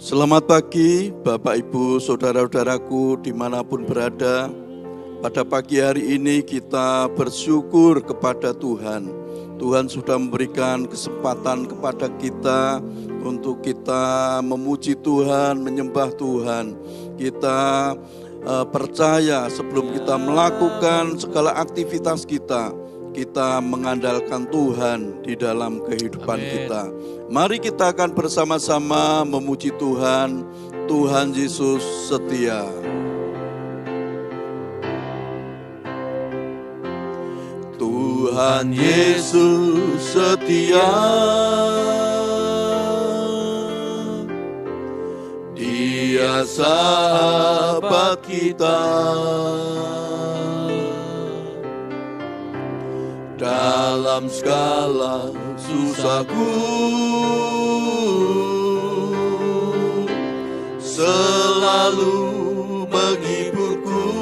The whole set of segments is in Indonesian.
Selamat pagi Bapak Ibu Saudara-saudaraku dimanapun berada. Pada pagi hari ini kita bersyukur kepada Tuhan. Tuhan sudah memberikan kesempatan kepada kita untuk kita memuji Tuhan, menyembah Tuhan. Kita percaya sebelum kita melakukan segala aktivitas kita mengandalkan Tuhan di dalam kehidupan kita. Mari kita akan bersama-sama memuji Tuhan. Tuhan Yesus setia. Tuhan Yesus setia, Dia sahabat kita. Dalam segala susahku selalu menghiburku.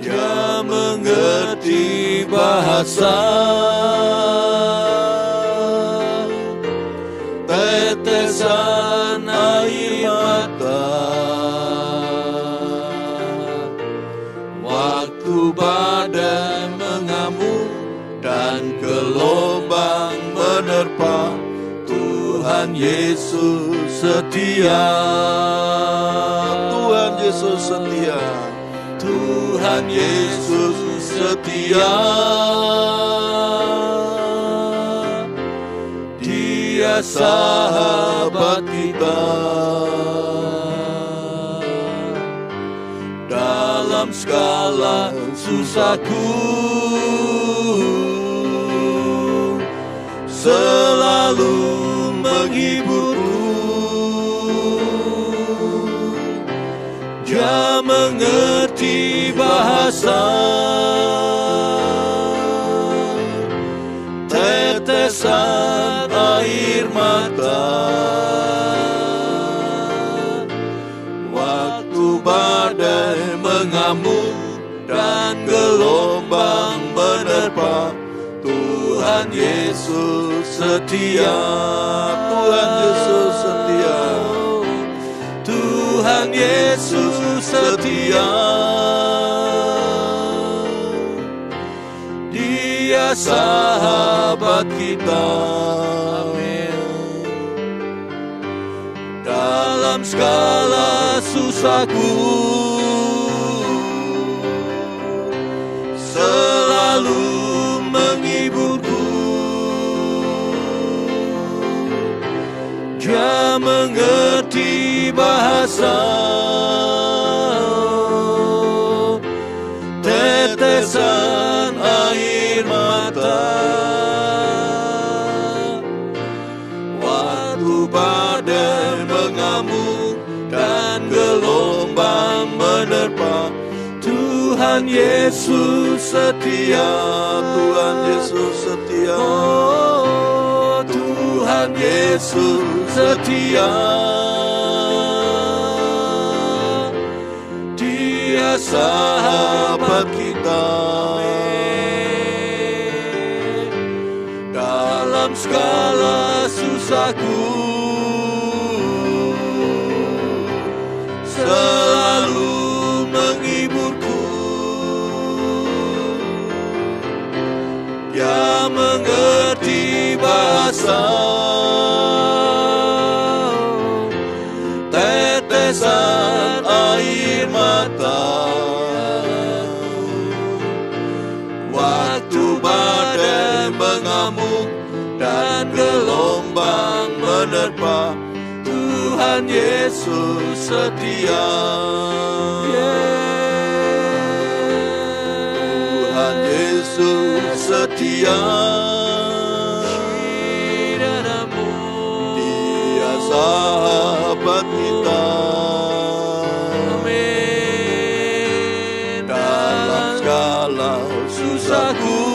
Dia mengerti bahasa tetesan air mata. Badai mengamuk dan gelombang menerpa, Tuhan Yesus setia. Tuhan Yesus setia. Tuhan Yesus setia. Dia sahabat kita. Dalam segala susahku selalu menghiburku. Dia mengerti bahasa tetesan air mata. Waktu badai mengamuk dan gelombang menerpa, Tuhan Yesus setia. Tuhan Yesus setia. Tuhan Yesus setia. Dia sahabat kita. Amin. Dalam segala susahku selalu menghiburku. Dia mengerti bahasa tetesan air mata. Waktu badai mengamuk dan gelombang menerpa, Tuhan Yesus setia. Tuhan Yesus setia. Oh, Tuhan Yesus setia. Dia sahabat kita. Dalam segala susahku selalu menghiburku. Dia mengerti bahasa tetesan air mata. Waktu badai mengamuk dan gelombang menerpa, Tuhan Yesus setia. Tuhan Yesus setia. Dia sahabat kita. Amin. Dalam segala susahku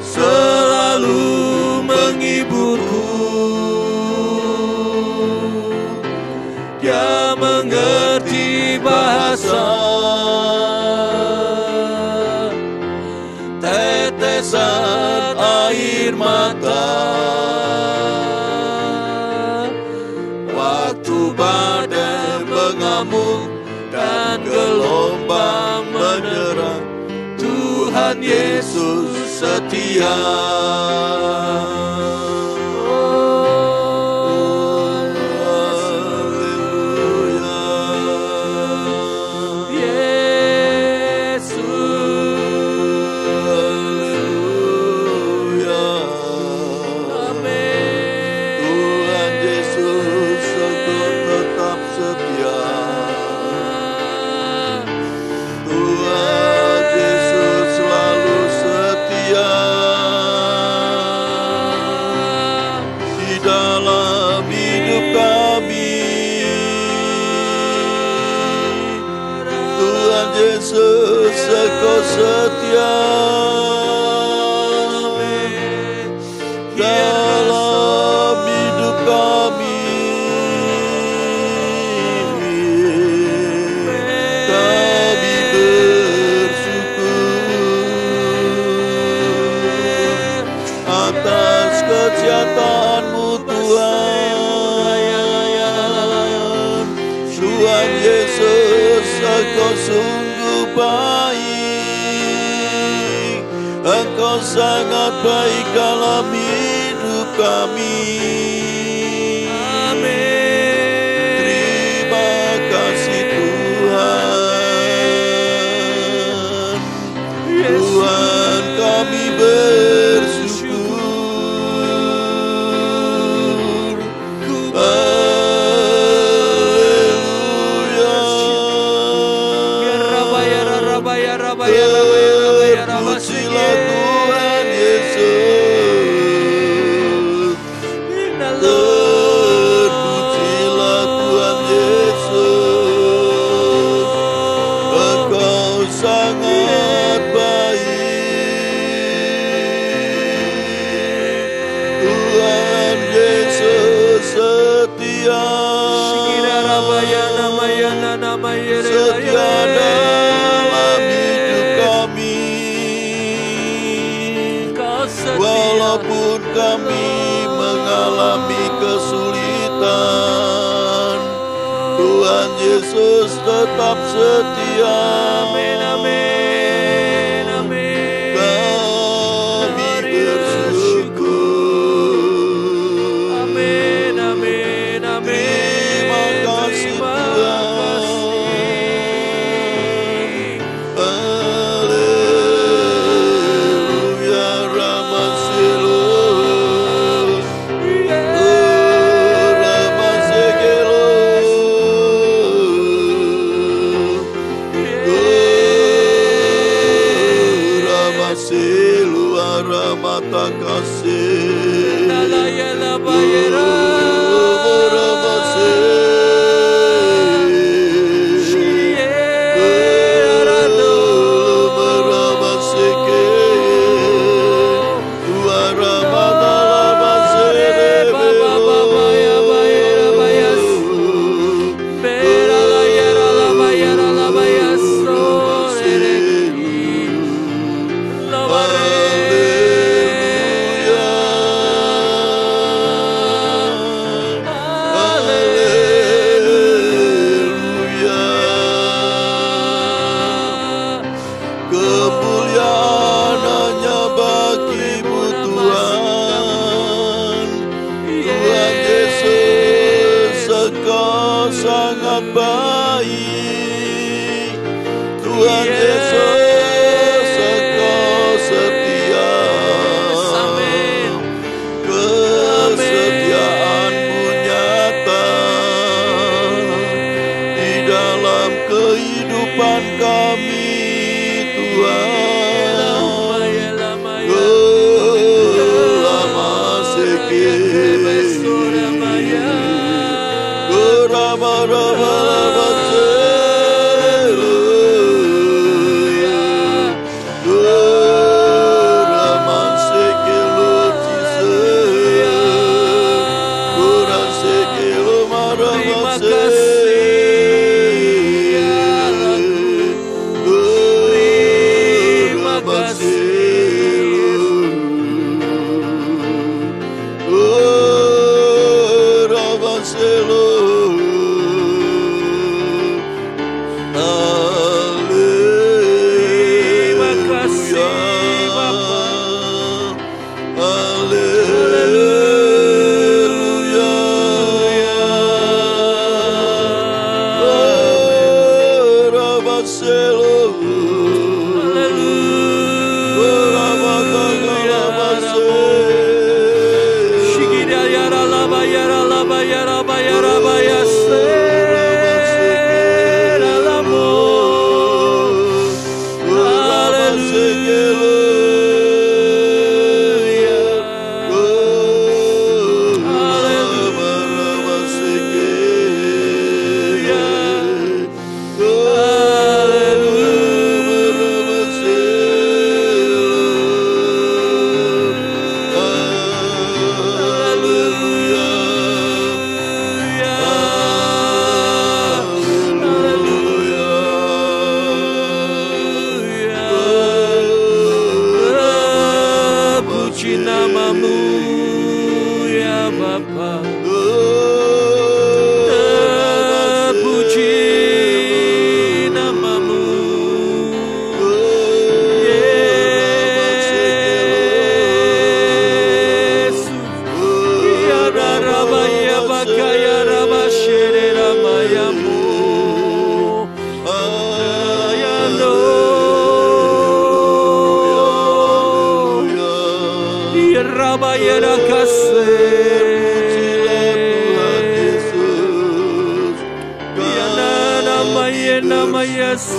selalu menghiburku. Dia mengerti bahasa Waktu badai mengamuk dan gelombang menyerang, Tuhan Yesus setia. Yesus, Engkau setia dalam hidup kami. Kami bersyukur atas kesehatan-Mu, Tuhan. Tuhan Yesus, Engkau sungguh baik, Engkau sangat baik dalam hidup kami. Amin. Terima kasih Tuhan. Tuhan, kami bersyukur. Terpujilah Tuhan Yesus. Terpujilah Tuhan Yesus. Engkau sangat baik. Tuhan Yesus setia. Setia dalam hidup kami. Walaupun kami mengalami kesulitan, Tuhan Yesus tetap setia. Amin, amin, amin. Kami bersyukur. Amin, amin, amin. Terima kasih Tuhan. Mata kasih nalayala bayera beramase arado beramase ke suara madala basere baba baba ya bayera bayas berala yara la bayas sore laware. Sangat baik, Tuhan Yesus, Engkau setia. Amin. Kesetiaan-Mu nyata di dalam kehidupan kami, Tuhan. Lama sekali. Rama Terpuji namamu ya Bapa. Terpuji namamu Yesus. Ya Rama ya Bakaya Rama Shere Rama Yamu. Rabayana Tuhan Yesus, nama Yesus.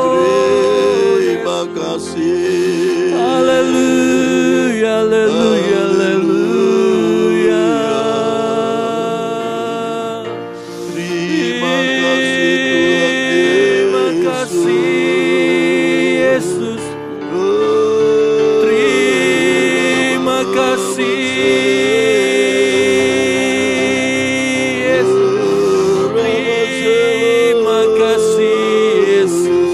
Terima kasih. Haleluya, haleluya, haleluya. Terima kasih Tuhan Terima kasih Yesus. Terima kasih Yesus. Terima kasih Yesus.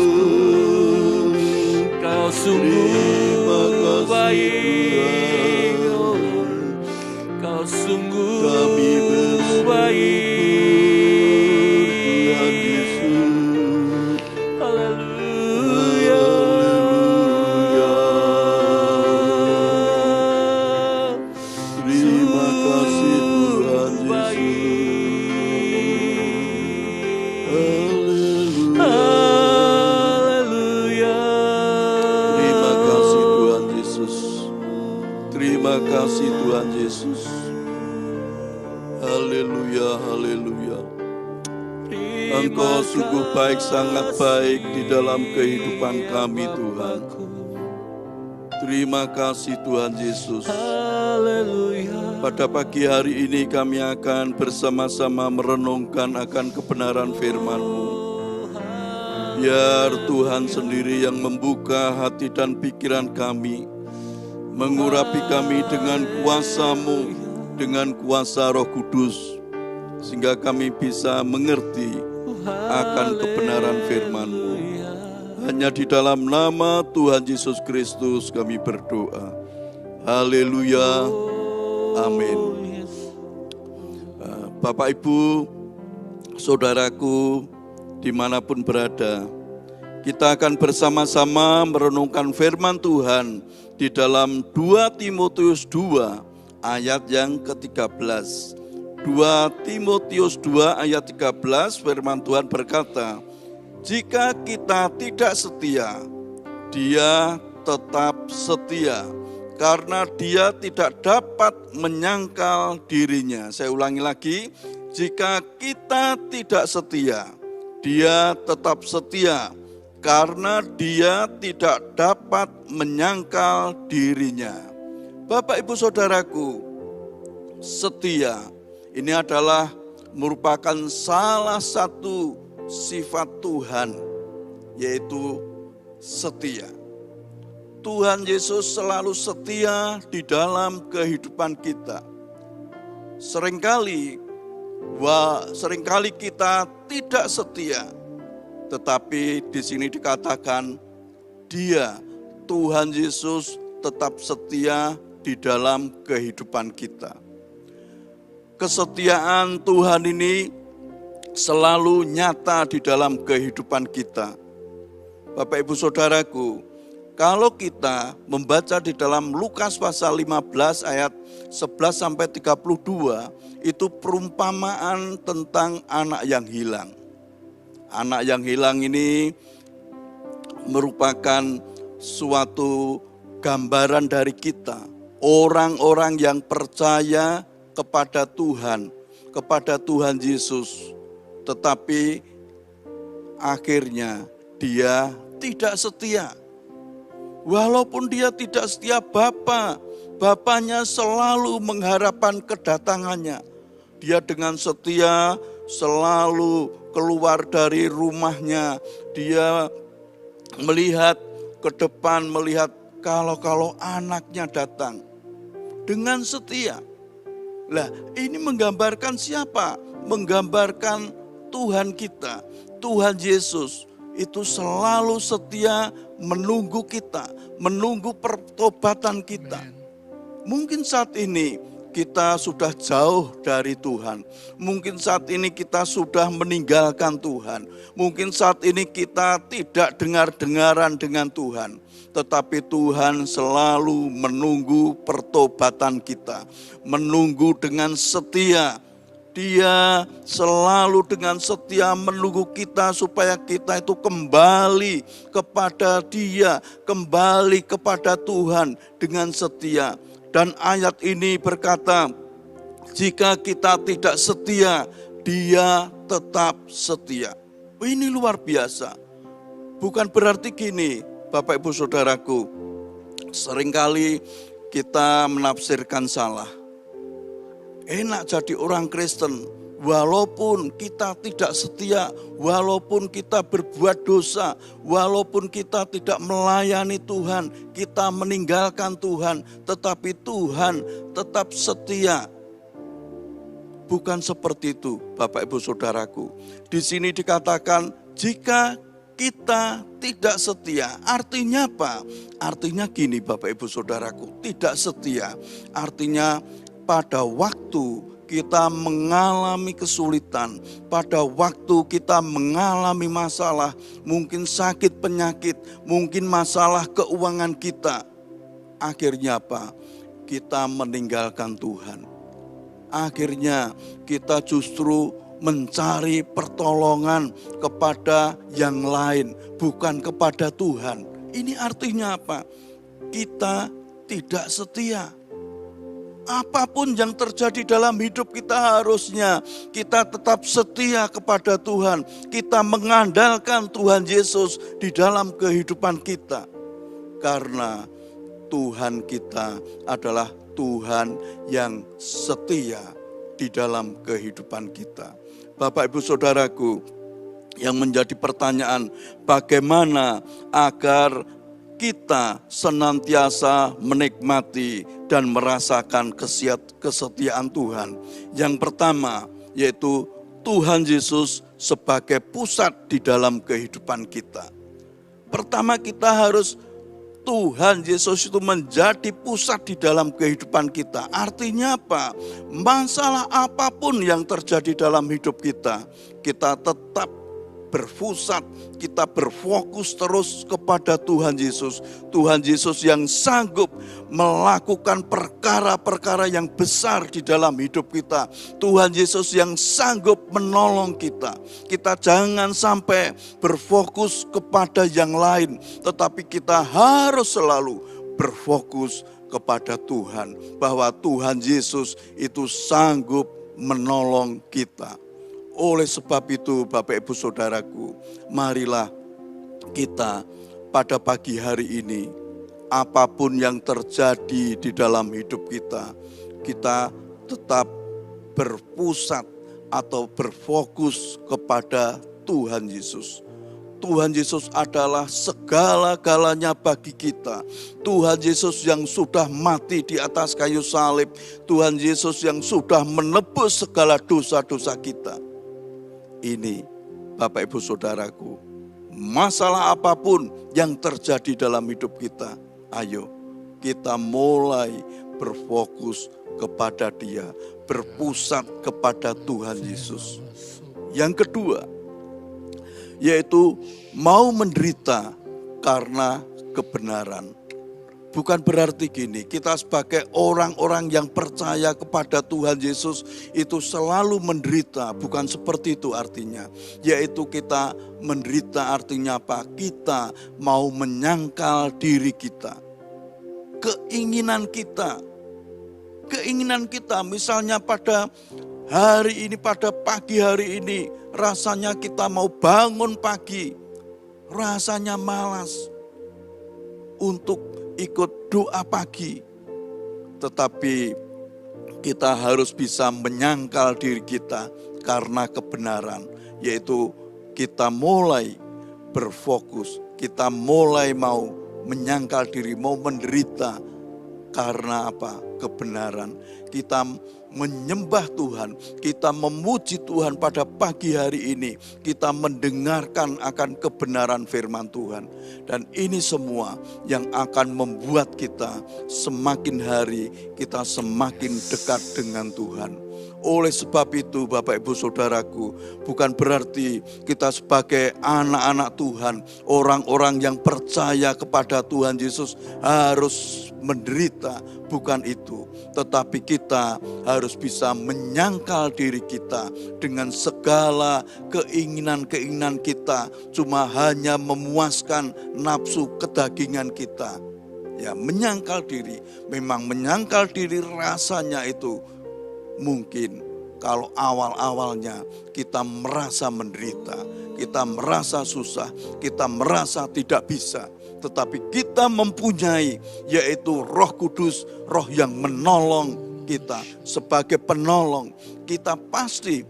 Kau sungguh baik. Kau sungguh baik. Terima kasih Tuhan Yesus. Haleluya, haleluya. Engkau sungguh baik, sangat baik di dalam kehidupan kami Tuhan. Terima kasih Tuhan Yesus. Pada pagi hari ini kami akan bersama-sama merenungkan akan kebenaran firman-Mu. Biar Tuhan sendiri yang membuka hati dan pikiran kami, mengurapi kami dengan kuasa-Mu, dengan kuasa Roh Kudus, sehingga kami bisa mengerti akan kebenaran firman-Mu. Hanya di dalam nama Tuhan Yesus Kristus kami berdoa. Haleluya, amin. Bapak, Ibu, saudaraku, dimanapun berada, kita akan bersama-sama merenungkan firman Tuhan di dalam 2 Timotius 2 ayat yang ke-13. 2 Timotius 2 ayat 13, firman Tuhan berkata, jika kita tidak setia, Dia tetap setia, karena Dia tidak dapat menyangkal dirinya. Saya ulangi lagi, jika kita tidak setia, Dia tetap setia, karena Dia tidak dapat menyangkal dirinya. Bapak, Ibu, saudaraku, setia ini adalah merupakan salah satu sifat Tuhan, yaitu setia. Tuhan Yesus selalu setia di dalam kehidupan kita. Seringkali kita tidak setia, tetapi di sini dikatakan Dia, Tuhan Yesus, tetap setia di dalam kehidupan kita. Kesetiaan Tuhan ini selalu nyata di dalam kehidupan kita. Bapak, Ibu, saudaraku, kalau kita membaca di dalam Lukas pasal 15 ayat 11-32, itu perumpamaan tentang anak yang hilang. Anak yang hilang ini merupakan suatu gambaran dari kita, orang-orang yang percaya kepada Tuhan Yesus, tetapi akhirnya dia tidak setia. Walaupun dia tidak setia Bapaknya selalu mengharapkan kedatangannya. Dia dengan setia selalu keluar dari rumahnya. Dia melihat ke depan, melihat kalau anaknya datang dengan setia. Lah, ini menggambarkan siapa? Menggambarkan Tuhan kita, Tuhan Yesus. itu selalu setia menunggu kita, menunggu pertobatan kita. Mungkin saat ini kita sudah jauh dari Tuhan. Mungkin saat ini kita sudah meninggalkan Tuhan. Mungkin saat ini kita tidak dengar-dengaran dengan Tuhan. Tetapi Tuhan selalu menunggu pertobatan kita. Menunggu dengan setia. Dia selalu dengan setia menunggu kita supaya kita itu kembali kepada Dia, kembali kepada Tuhan dengan setia. Dan ayat ini berkata, jika kita tidak setia, Dia tetap setia. Ini luar biasa. Bukan berarti gini, Bapak Ibu Saudaraku, seringkali kita menafsirkan salah. Enak jadi orang Kristen, walaupun kita tidak setia, walaupun kita berbuat dosa, walaupun kita tidak melayani Tuhan, kita meninggalkan Tuhan, tetapi Tuhan tetap setia. Bukan seperti itu, Bapak Ibu Saudaraku. Di sini dikatakan, jika kita tidak setia, artinya apa? Artinya gini Bapak Ibu Saudaraku, tidak setia, artinya pada waktu kita mengalami kesulitan, pada waktu kita mengalami masalah, mungkin sakit penyakit, mungkin masalah keuangan kita, akhirnya apa? Kita meninggalkan Tuhan. Akhirnya kita justru mencari pertolongan kepada yang lain, bukan kepada Tuhan. Ini artinya apa? Kita tidak setia. Apapun yang terjadi dalam hidup kita, harusnya kita tetap setia kepada Tuhan. Kita mengandalkan Tuhan Yesus di dalam kehidupan kita. Karena Tuhan kita adalah Tuhan yang setia di dalam kehidupan kita. Bapak Ibu Saudaraku, yang menjadi pertanyaan, bagaimana agar kita senantiasa menikmati dan merasakan kesetiaan Tuhan. Yang pertama yaitu Tuhan Yesus sebagai pusat di dalam kehidupan kita. Pertama kita harus Tuhan Yesus itu menjadi pusat di dalam kehidupan kita. Artinya apa? Masalah apapun yang terjadi dalam hidup kita, kita tetap berpusat, kita berfokus terus kepada Tuhan Yesus. Tuhan Yesus yang sanggup melakukan perkara-perkara yang besar di dalam hidup kita. Tuhan Yesus yang sanggup menolong kita. Kita jangan sampai berfokus kepada yang lain, tetapi kita harus selalu berfokus kepada Tuhan. Bahwa Tuhan Yesus itu sanggup menolong kita. Oleh sebab itu Bapak Ibu Saudaraku, marilah kita pada pagi hari ini, apapun yang terjadi di dalam hidup kita, kita tetap berpusat atau berfokus kepada Tuhan Yesus. Tuhan Yesus adalah segala-galanya bagi kita. Tuhan Yesus yang sudah mati di atas kayu salib. Tuhan Yesus yang sudah menebus segala dosa-dosa kita. Ini Bapak Ibu Saudaraku, masalah apapun yang terjadi dalam hidup kita, ayo kita mulai berfokus kepada Dia, berpusat kepada Tuhan Yesus. Yang kedua, yaitu mau menderita karena kebenaran. Bukan berarti gini, kita sebagai orang-orang yang percaya kepada Tuhan Yesus itu selalu menderita. Bukan seperti itu artinya. Yaitu kita menderita artinya apa? Kita mau menyangkal diri kita. Keinginan kita misalnya pada hari ini, pada pagi hari ini, rasanya kita mau bangun pagi, rasanya malas untuk ikut doa pagi. Tetapi kita harus bisa menyangkal diri kita karena kebenaran. Yaitu kita mulai berfokus, kita mulai mau menyangkal diri, mau menderita karena apa? Kebenaran. Kita menyembah Tuhan, kita memuji Tuhan pada pagi hari ini, kita mendengarkan akan kebenaran firman Tuhan. Dan ini semua yang akan membuat kita semakin hari kita semakin dekat dengan Tuhan. Oleh sebab itu Bapak Ibu Saudaraku, bukan berarti kita sebagai anak-anak Tuhan, orang-orang yang percaya kepada Tuhan Yesus harus menderita, bukan itu. Tetapi kita harus bisa menyangkal diri kita dengan segala keinginan-keinginan kita, cuma hanya memuaskan nafsu kedagingan kita. Ya, menyangkal diri, memang menyangkal diri rasanya itu mungkin kalau awal-awalnya kita merasa menderita, kita merasa susah, kita merasa tidak bisa. Tetapi kita mempunyai yaitu Roh Kudus, Roh yang menolong kita. Sebagai penolong, kita pasti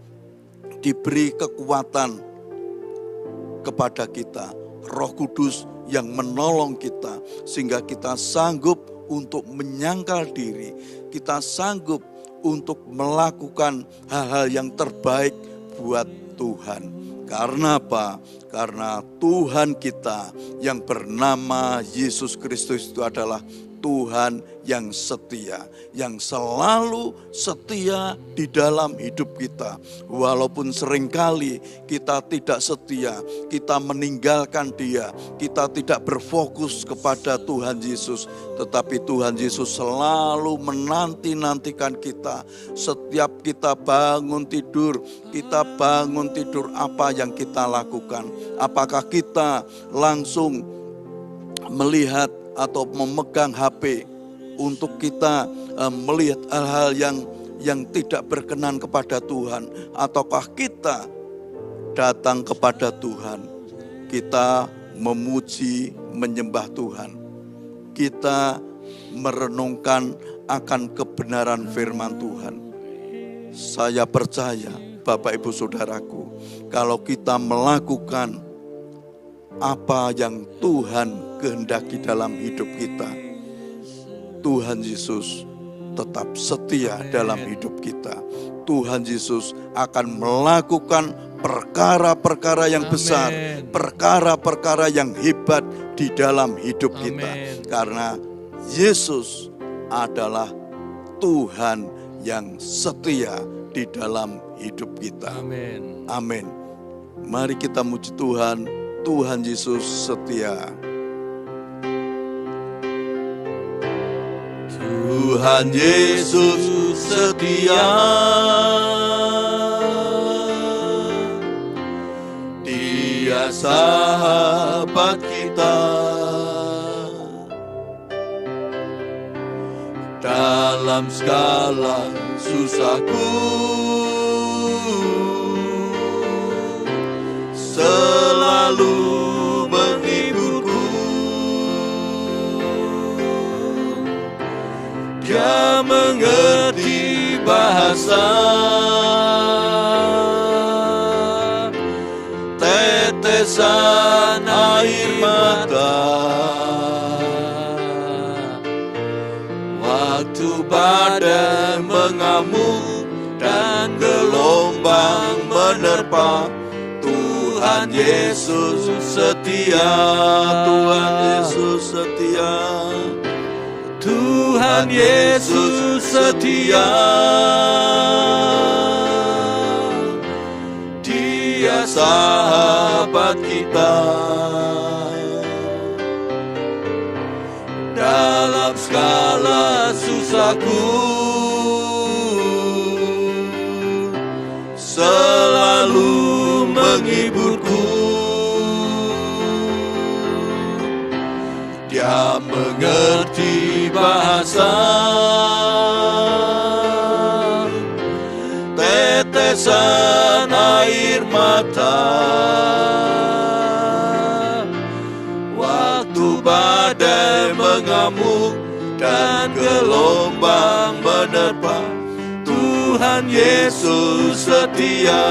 diberi kekuatan kepada kita. Roh Kudus yang menolong kita sehingga kita sanggup untuk menyangkal diri. Kita sanggup untuk melakukan hal-hal yang terbaik buat Tuhan. Karena apa? Karena Tuhan kita yang bernama Yesus Kristus itu adalah Tuhan yang setia, yang selalu setia di dalam hidup kita. Walaupun seringkali kita tidak setia, kita meninggalkan Dia, kita tidak berfokus kepada Tuhan Yesus, tetapi Tuhan Yesus selalu menanti-nantikan kita. Setiap kita bangun tidur apa yang kita lakukan? Apakah kita langsung melihat atau memegang HP untuk kita melihat hal-hal yang tidak berkenan kepada Tuhan, ataukah kita datang kepada Tuhan, kita memuji, menyembah Tuhan, kita merenungkan akan kebenaran firman Tuhan. Saya percaya Bapak Ibu Saudaraku, kalau kita melakukan apa yang Tuhan kehendaki dalam hidup kita, Tuhan Yesus tetap setia dalam hidup kita. Tuhan Yesus akan melakukan perkara-perkara yang besar, perkara-perkara yang hebat di dalam hidup kita. Karena Yesus adalah Tuhan yang setia di dalam hidup kita. Amin. Mari kita muji Tuhan. Tuhan Yesus setia. Tuhan Yesus setia. Dia sahabat kita. Dalam segala susahku, selalu menghiburku. Dia mengerti bahasa tetesan air mata. Waktu badai mengamuk dan gelombang menerpa, Tuhan Yesus setia, Tuhan Yesus setia, Tuhan Yesus setia. Dia sahabat kita. Dalam segala susahku, selalu menghiburku. Dia mengerti bahasa tetesan air mata. Waktu badai mengamuk dan gelombang menerpa, Tuhan Yesus setia.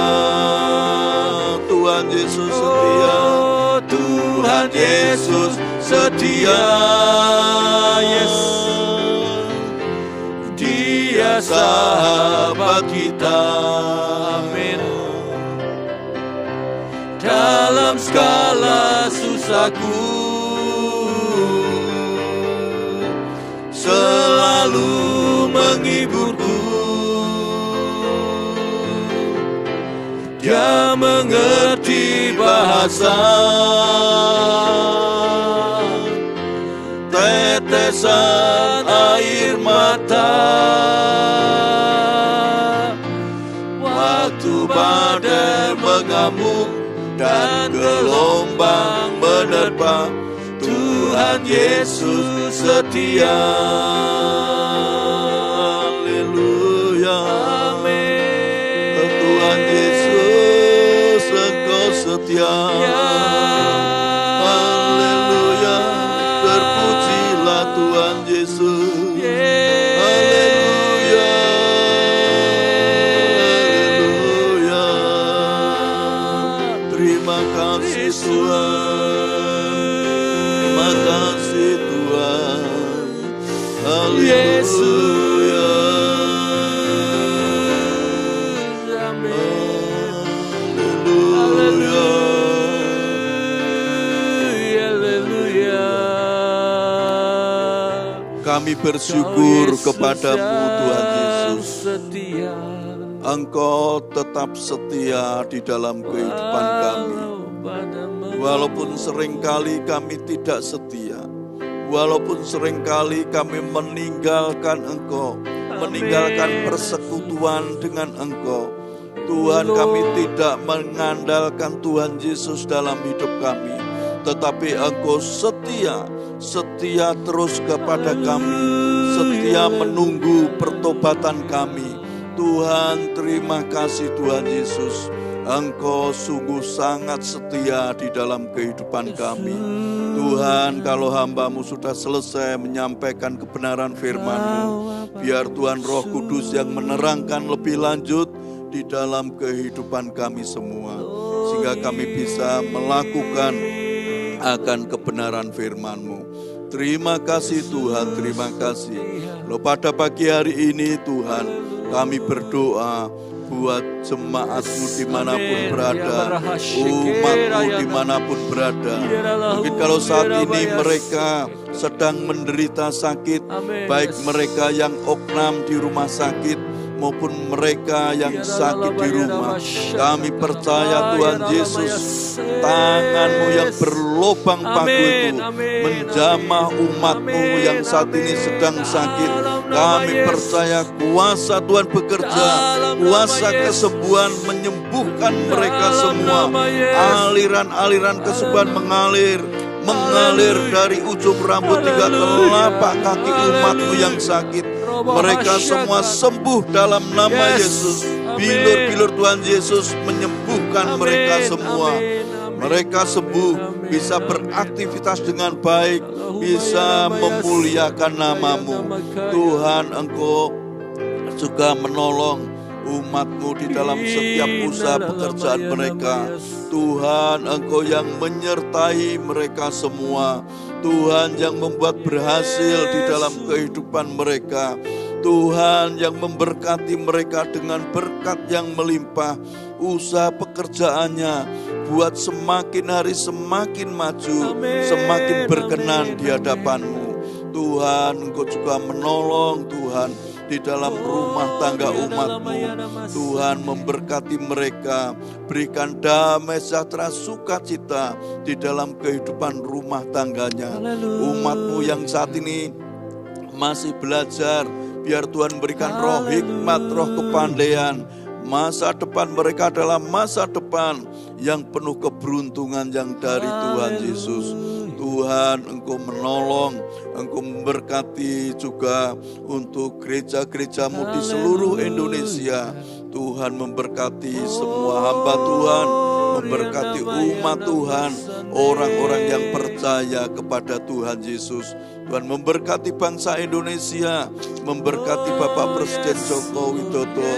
Tuhan Yesus setia. Tuhan Yesus setia. Yes. Dia Dia sahabat kita. Amin. Dalam segala susahku selalu menghiburku. Dia mengerti bahasa tetesan air mata waktu badai mengamuk dan gelombang menerpa. Tuhan Yesus setia. Haleluya. Amin. Tuhan Yesus Engkau setia. Haleluya. Terpujilah Tuhan Yesus. Haleluya. Haleluya. Terima kasih Tuhan. Terima kasih Tuhan. Haleluya. Haleluya. Haleluya. Kami bersyukur kepadamu Tuhan Yesus. Engkau tetap setia di dalam kehidupan kami. Walaupun seringkali kami tidak setia, walaupun seringkali kami meninggalkan Engkau, meninggalkan persekutuan dengan Engkau, Tuhan, kami tidak mengandalkan Tuhan Yesus dalam hidup kami, tetapi Engkau setia, setia terus kepada kami, setia menunggu pertobatan kami. Tuhan, terima kasih Tuhan Yesus. Engkau sungguh sangat setia di dalam kehidupan kami. Tuhan, kalau hamba-Mu sudah selesai menyampaikan kebenaran firman-Mu, biar Tuhan Roh Kudus yang menerangkan lebih lanjut di dalam kehidupan kami semua, sehingga kami bisa melakukan akan kebenaran firman-Mu. Terima kasih Tuhan, terima kasih. Lalu pada pagi hari ini Tuhan, kami berdoa buat jemaat-Mu dimanapun berada, umat-Mu dimanapun berada. Mungkin kalau saat ini mereka sedang menderita sakit, baik mereka yang oknam di rumah sakit maupun mereka yang sakit di rumah, kami percaya Tuhan Yesus, tangan-Mu yang berlobang paku itu menjamah umat-Mu yang saat ini sedang sakit. Kami percaya kuasa Tuhan bekerja, kuasa kesembuhan menyembuhkan mereka semua. Aliran-aliran kesembuhan mengalir dari ujung rambut hingga telapak kaki umat-Mu yang sakit. Mereka semua sembuh dalam nama Yesus. Bilur-bilur Tuhan Yesus menyembuhkan mereka semua. Mereka sembuh, bisa beraktivitas dengan baik, bisa memuliakan nama-Mu. Tuhan, Engkau juga menolong umat-Mu di dalam setiap usaha pekerjaan mereka. Tuhan, Engkau yang menyertai mereka semua. Tuhan yang membuat berhasil di dalam kehidupan mereka. Tuhan yang memberkati mereka dengan berkat yang melimpah. Usaha pekerjaannya buat semakin hari semakin maju, semakin berkenan di hadapan-Mu. Tuhan, Engkau juga menolong Tuhan di dalam rumah tangga umat-Mu. Tuhan, memberkati mereka, berikan damai sejahtera sukacita di dalam kehidupan rumah tangganya. Umat-Mu yang saat ini masih belajar, biar Tuhan berikan roh hikmat, roh kepandaian. Masa depan mereka adalah masa depan yang penuh keberuntungan yang dari Tuhan Yesus. Tuhan, Engkau menolong, Engkau memberkati juga untuk gereja-gereja-Mu di seluruh Indonesia. Tuhan memberkati semua hamba Tuhan, memberkati umat Tuhan, orang-orang yang percaya kepada Tuhan Yesus. Tuhan memberkati bangsa Indonesia, memberkati Bapak Presiden Joko Widodo.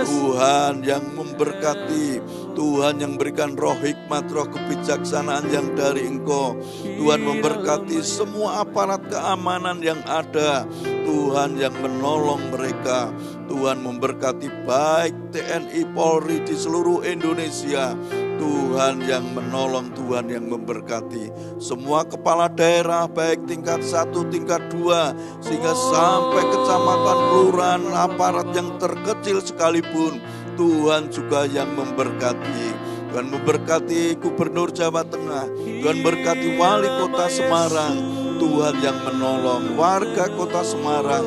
Tuhan yang memberkati Tuhan yang berikan roh hikmat, roh kebijaksanaan yang dari Engkau. Tuhan memberkati semua aparat keamanan yang ada. Tuhan yang menolong mereka. Tuhan memberkati baik TNI Polri di seluruh Indonesia. Tuhan yang menolong, Tuhan yang memberkati semua kepala daerah baik tingkat 1, tingkat 2 sehingga sampai kecamatan, kelurahan, aparat yang terkecil sekalipun Tuhan juga yang memberkati. Tuhan memberkati Gubernur Jawa Tengah, Tuhan berkati Wali Kota Semarang, Tuhan yang menolong warga Kota Semarang,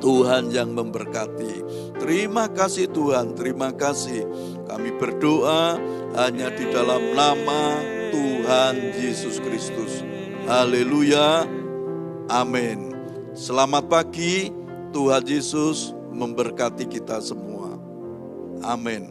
Tuhan yang memberkati. Terima kasih Tuhan, terima kasih. Kami berdoa hanya di dalam nama Tuhan Yesus Kristus. Haleluya, amin. Selamat pagi, Tuhan Yesus memberkati kita semua. Amin.